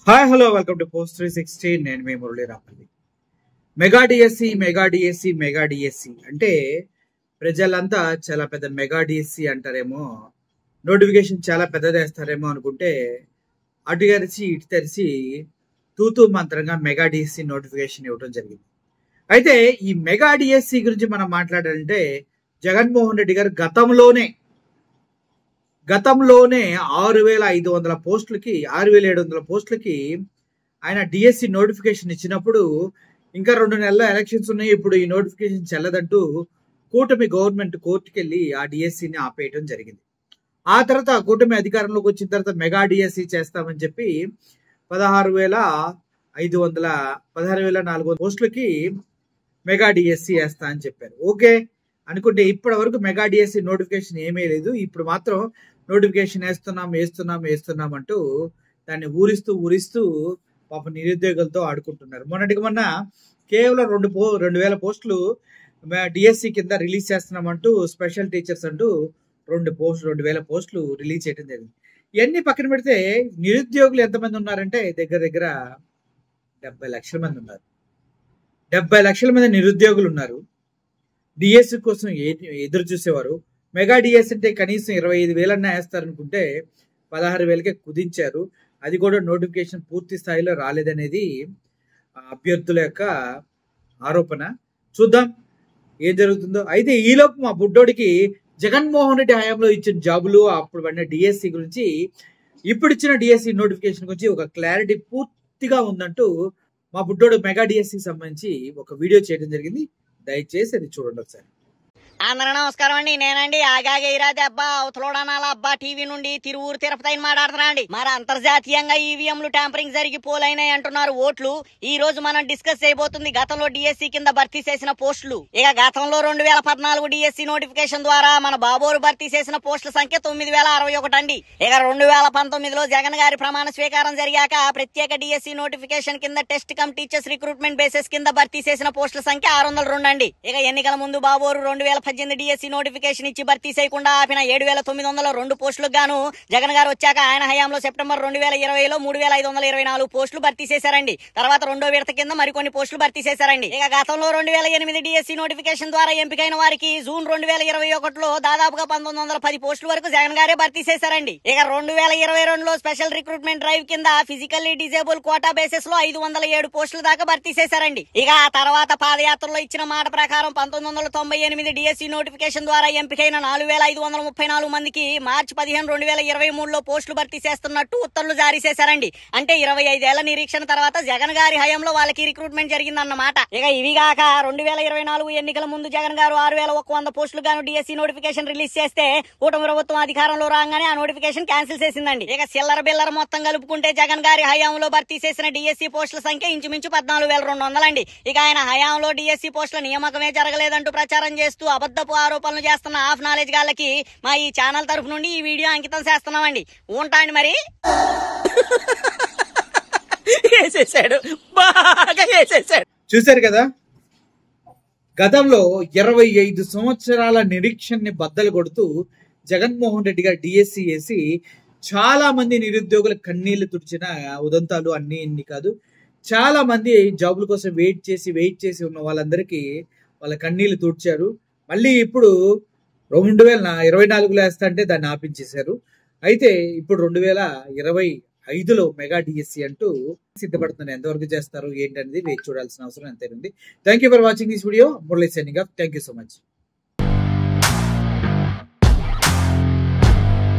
Hi hello welcome to post 360. నేను మీ Murali Rapalli. Mega DSC అంటే ప్రజలంతా చాలా పెద్ద మెగా డిఎస్సి అంటారేమో, నోటిఫికేషన్ చాలా పెద్దది వేస్తారేమో అనుకుంటే అటు తెరిచి ఇటు తెరిచి తూతూ మంత్రంగా మెగా డిఎస్సి నోటిఫికేషన్ ఇవ్వడం జరిగింది. అయితే ఈ మెగా డిఎస్సి గురించి మనం మాట్లాడాలంటే జగన్మోహన్ రెడ్డి గారు గతంలోనే 6,500 పోస్టులకి 6,700 పోస్టులకి ఆయన డిఎస్సి నోటిఫికేషన్ ఇచ్చినప్పుడు ఇంకా 2 నెలల ఎలక్షన్స్ ఉన్నాయి, ఇప్పుడు ఈ నోటిఫికేషన్ చెల్లదంటూ కూటమి గవర్నమెంట్ కోర్టుకి వెళ్ళి ఆ డిఎస్సిని ఆపేయడం జరిగింది. ఆ తర్వాత కూటమి అధికారంలోకి వచ్చిన తర్వాత మెగా డిఎస్సి చేస్తామని చెప్పి 16,400 పోస్టులకి మెగా డిఎస్సి వేస్తా అని చెప్పారు. ఓకే అనుకుంటే ఇప్పటి వరకు మెగా డిఎస్సి నోటిఫికేషన్ ఏమీ లేదు. ఇప్పుడు మాత్రం నోటిఫికేషన్ వేస్తున్నాం అంటూ దాన్ని ఊరిస్తూ పాప నిరుద్యోగులతో ఆడుకుంటున్నారు. మొన్న కేవలం 2,000 పోస్టులు డిఎస్సి కింద రిలీజ్ చేస్తున్నామంటూ స్పెషల్ టీచర్స్ అంటూ 2,000 పోస్టులు రిలీజ్ చేయడం జరిగింది. ఇవన్నీ పక్కన పెడితే నిరుద్యోగులు ఎంతమంది ఉన్నారంటే దగ్గర 70 లక్షల మంది ఉన్నారు. 70 లక్షల మంది నిరుద్యోగులు ఉన్నారు. డిఎస్సి కోసం ఎదురు చూసేవారు. మెగా డిఎస్సి అంటే కనీసం 25,000 వేస్తారనుకుంటే 16,000కే కుదించారు. అది కూడా నోటిఫికేషన్ పూర్తి స్థాయిలో రాలేదనేది అభ్యర్థుల యొక్క ఆరోపణ. చూద్దాం ఏం జరుగుతుందో. అయితే ఈలోపు మా బుడ్డోడికి జగన్మోహన్ రెడ్డి హయాంలో ఇచ్చిన జాబులు, అప్పుడు పడిన డిఎస్సి గురించి, ఇప్పుడు ఇచ్చిన డిఎస్సి నోటిఫికేషన్ గురించి ఒక క్లారిటీ పూర్తిగా ఉందంటూ మా బుడ్డోడు మెగా డిఎస్సికి సంబంధించి ఒక వీడియో చేయడం జరిగింది. దయచేసి అది చూడండి ఒకసారి. అందరూ నమస్కారం అండి. నేనండి ఆగాగే ఇరాది అబ్బా అవతలోడనాల అబ్బా టీవీ నుండి తిరువురు తిరుపతి మాట్లాడుతున్నా అండి. మరి అంతర్జాతీయంగా ఈవీఎంలు ట్యాంపరింగ్ జరిగి పోలైనాయి అంటున్నారు ఓట్లు. ఈ రోజు మనం డిస్కస్ చేయబోతుంది గతంలో డిఎస్సి కింద భర్తీ చేసిన పోస్టులు. ఇక గతంలో 2014 డిఎస్సి నోటిఫికేషన్ ద్వారా మన బాబోరు భర్తీ చేసిన పోస్టుల సంఖ్య 9,061 అండి. ఇక 2019లో జగన్ గారి ప్రమాణ స్వీకారం జరిగాక ప్రత్యేక డిఎస్సి నోటిఫికేషన్ కింద test come teachers recruitment basis కింద భర్తీ చేసిన పోస్టుల సంఖ్య 602 అండి. ఇక ఎన్నికల ముందు బాబోరు 2018 డిఎస్సి నోటిఫికేషన్ ఇచ్చి భర్తీ చేయకుండా ఆపిన 7,902 పోస్టులకు గాను జగన్ గారు వచ్చాక ఆయన హయాంలో సెప్టెంబర్ 2020లో 3,524 పోస్టులు భర్తీ చేశారండి. తర్వాత రెండో విడత కింద మరికొన్ని పోస్టులు భర్తీ చేశారండి. ఇక గతంలో 2008 డిఎస్సి నోటిఫికేషన్ ద్వారా ఎంపికైన వారికి జూన్ 2021లో దాదాపుగా 1,910 పోస్టుల వరకు జగన్ గారే భర్తీ చేశారండి. ఇక 2022లో స్పెషల్ రిక్రూట్మెంట్ డ్రైవ్ కింద ఫిజికల్లీ డిజేబుల్ కోటా బేసిస్ లో 507 పోస్టుల దాకా భర్తీ చేశారండి. ఇక ఆ తర్వాత పాదయాత్రలో ఇచ్చిన మాట ప్రకారం 1998 డిఎస్సి నోటిఫికేషన్ ద్వారా ఎంపికైన 4,534 మందికి మార్చి 15, 2023లో పోస్టులు భర్తీ చేస్తున్నట్టు ఉత్తర్వులు జారీ చేశారండి. అంటే 25 ఏళ్ల నిరీక్షణ తర్వాత జగన్ గారి హయాంలో వాళ్ళకి రిక్రూట్మెంట్ జరిగిందన్నమాట. ఇక ఇవిగాక 2024 ఎన్నికల ముందు జగన్ గారు 6,100 పోస్టులు గాను డిఎస్సి నోటిఫికేషన్ రిలీజ్ చేస్తే కూటమి ప్రభుత్వం అధికారంలో రాగానే ఆ నోటిఫికేషన్ క్యాన్సిల్ చేసిందండి. ఇక చిల్లర మొత్తం కలుపుకుంటే జగన్ గారి హయాంలో భర్తీ చేసిన డిఎస్సి పోస్టుల సంఖ్య ఇంచుమించు 14,200 అండి. ఇక ఆయన హయాంలో డిఎస్సి పోస్టుల నియామకమే జరగలేదంటూ ప్రచారం చేస్తూ అబద్ధపు ఆరోపణలు చేస్తున్న హాఫ్ నాలెడ్జ్ గాళ్ళకి మా ఈ ఛానల్ తరఫు నుండి ఈ వీడియో అంకితం చేస్తున్నామండి. ఉంటాండి మరి. చూశారు కదా, గతంలో 25 సంవత్సరాల నిరీక్షణని బద్దలు కొడుతూ జగన్మోహన్ రెడ్డి గారు డిఎస్సి వేసి చాలా మంది నిరుద్యోగుల కన్నీళ్లు తుడిచిన ఉదంతాలు అన్ని ఇన్ని కాదు. చాలా మంది జాబుల కోసం వెయిట్ చేసి ఉన్న వాళ్ళందరికీ వాళ్ళ కన్నీళ్లు తుడిచారు. మళ్ళీ ఇప్పుడు 2024లో వేస్తా అంటే దాన్ని ఆపించేశారు. అయితే ఇప్పుడు 2025లో మెగా డిఎస్సి అంటూ సిద్ధపడుతున్నారు. ఎంతవరకు చేస్తారు ఏంటనేది వేచి చూడాల్సిన అవసరం ఎంతైనా ఉంది. Thank you for watching this video. Murali signing off. Thank you so much.